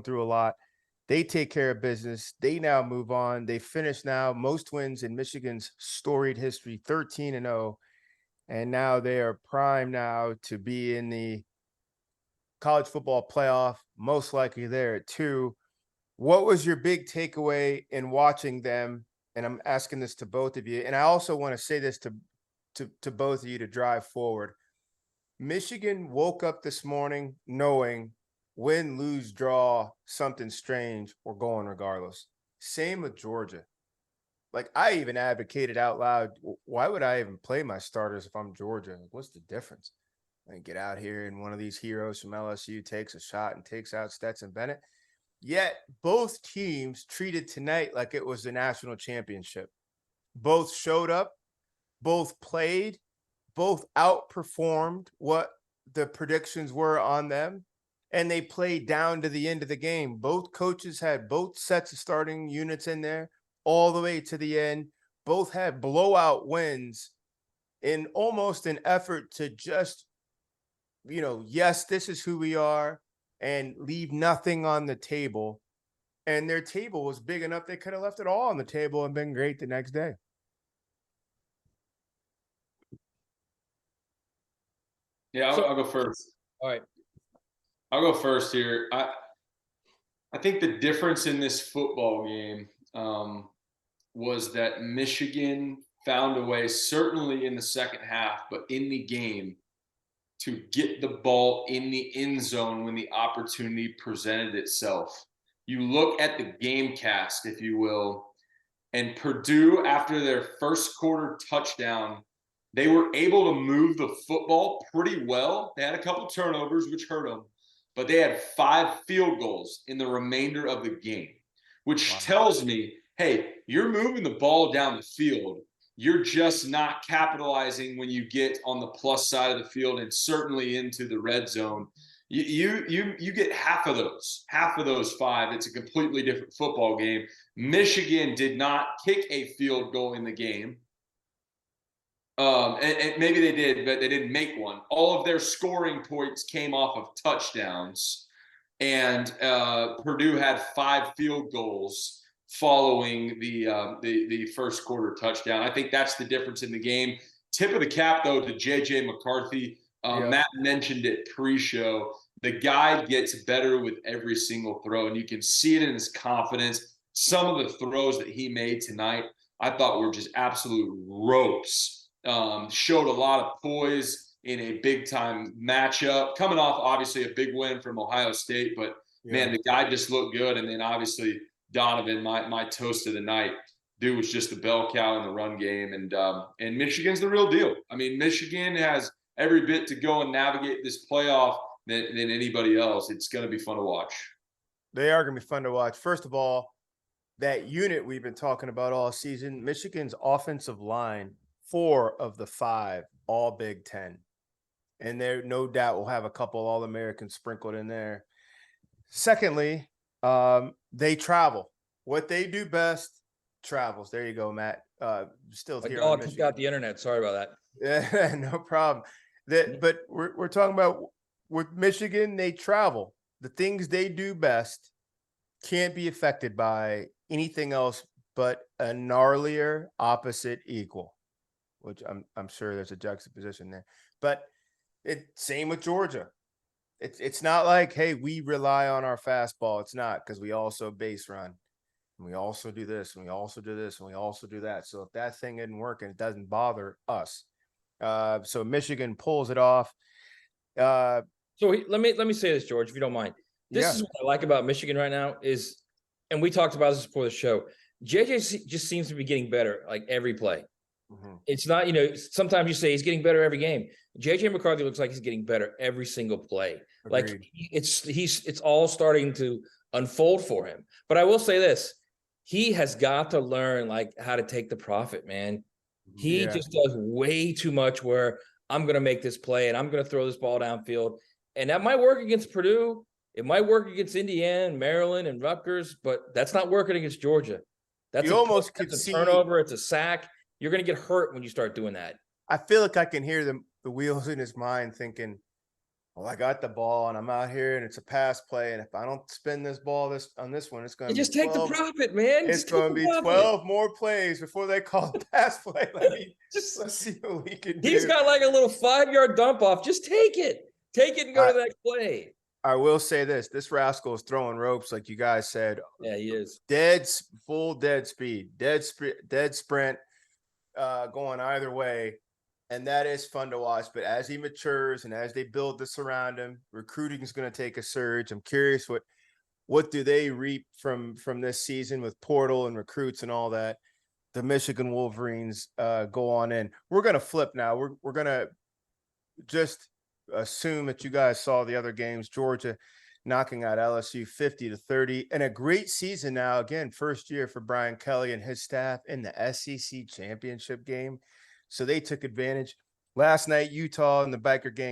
through a lot. They take care of business. They now move on. They finish now most wins in Michigan's storied history, 13-0. And now they are primed now to be in the college football playoff, most likely there at 2. What was your big takeaway in watching them? And I'm asking this to both of you. And I also want to say this to both of you to drive forward. Michigan woke up this morning knowing win, lose, draw, something strange, we're going regardless. Same with Georgia. Like, I even advocated out loud, why would I even play my starters if I'm Georgia? Like, what's the difference? I get out here and one of these heroes from LSU takes a shot and takes out Stetson Bennett. Yet both teams treated tonight like it was the national championship. Both showed up, both played, both outperformed what the predictions were on them, and they played down to the end of the game. Both coaches had both sets of starting units in there all the way to the end. Both had blowout wins in almost an effort to just, yes, this is who we are, and leave nothing on the table. And their table was big enough they could have left it all on the table and been great the next day. Yeah, I'll go first. All right. I'll go first here. I think the difference in this football game was that Michigan found a way, certainly in the second half, but in the game, to get the ball in the end zone when the opportunity presented itself. You look at the game cast, if you will, and Purdue, after their first quarter touchdown, they were able to move the football pretty well. They had a couple turnovers, which hurt them, but they had 5 field goals in the remainder of the game, which tells me, hey, you're moving the ball down the field. You're just not capitalizing when you get on the plus side of the field and certainly into the red zone. You get half of those 5. It's a completely different football game. Michigan did not kick a field goal in the game. And maybe they did, but they didn't make one. All of their scoring points came off of touchdowns. And Purdue had 5 field goals following the first quarter touchdown. I think that's the difference in the game. Tip of the cap, though, to JJ McCarthy. Matt mentioned it pre-show. The guy gets better with every single throw, and you can see it in his confidence. Some of the throws that he made tonight, I thought were just absolute ropes. Showed a lot of poise in a big-time matchup. Coming off, obviously, a big win from Ohio State, but, man, the guy just looked good. And then, obviously, Donovan, my toast of the night. Dude was just a bell cow in the run game, and Michigan's the real deal. I mean, Michigan has every bit to go and navigate this playoff than anybody else. It's going to be fun to watch. They are going to be fun to watch. First of all, that unit we've been talking about all season, Michigan's offensive line, 4 of the 5, all Big Ten. And there, no doubt, will have a couple All-Americans sprinkled in there. Secondly, they travel. What they do best travels. There you go, Matt. Still here. Oh, I got the internet. Sorry about that. Yeah, no problem. But we're talking about with Michigan, they travel. The things they do best can't be affected by anything else but a gnarlier opposite equal, which I'm sure there's a juxtaposition there. But same with Georgia. It's not like, hey, we rely on our fastball. It's not, because we also base run. And we also do this, and we also do this, and we also do that. So if that thing isn't working, it doesn't bother us. So Michigan pulls it off. So let me say this, George, if you don't mind. This is what I like about Michigan right now is, and we talked about this before the show, JJ just seems to be getting better like every play. Mm-hmm. It's not, sometimes you say he's getting better every game. JJ McCarthy looks like he's getting better every single play. Agreed. Like it's all starting to unfold for him. But I will say this, he has got to learn like how to take the profit, man. He just does way too much where I'm going to make this play and I'm going to throw this ball downfield. And that might work against Purdue. It might work against Indiana, Maryland, and Rutgers, but that's not working against Georgia. That's a turnover. It's a sack. You're going to get hurt when you start doing that. I feel like I can hear the wheels in his mind thinking, well, I got the ball and I'm out here and it's a pass play. And if I don't spin this ball on this one, it's going to be just take the 12. profit, man. It's Just take going to the be profit. 12 more plays before they call the pass play. Let's see what we can do. He's got like a little 5-yard dump off. Just take it. Take it and go to the next play. I will say this rascal is throwing ropes, like you guys said. Yeah, he is. Full dead speed, dead sprint, going either way. And that is fun to watch. But as he matures and as they build this around him, recruiting is going to take a surge. I'm curious what do they reap from this season with portal and recruits and all that. The Michigan Wolverines go on in. We're going to flip now. We're going to just assume that you guys saw the other games. Georgia knocking out LSU 50-30, and a great season now. Again, first year for Brian Kelly and his staff in the SEC championship game. So they took advantage. Last night, Utah and the Biker Gang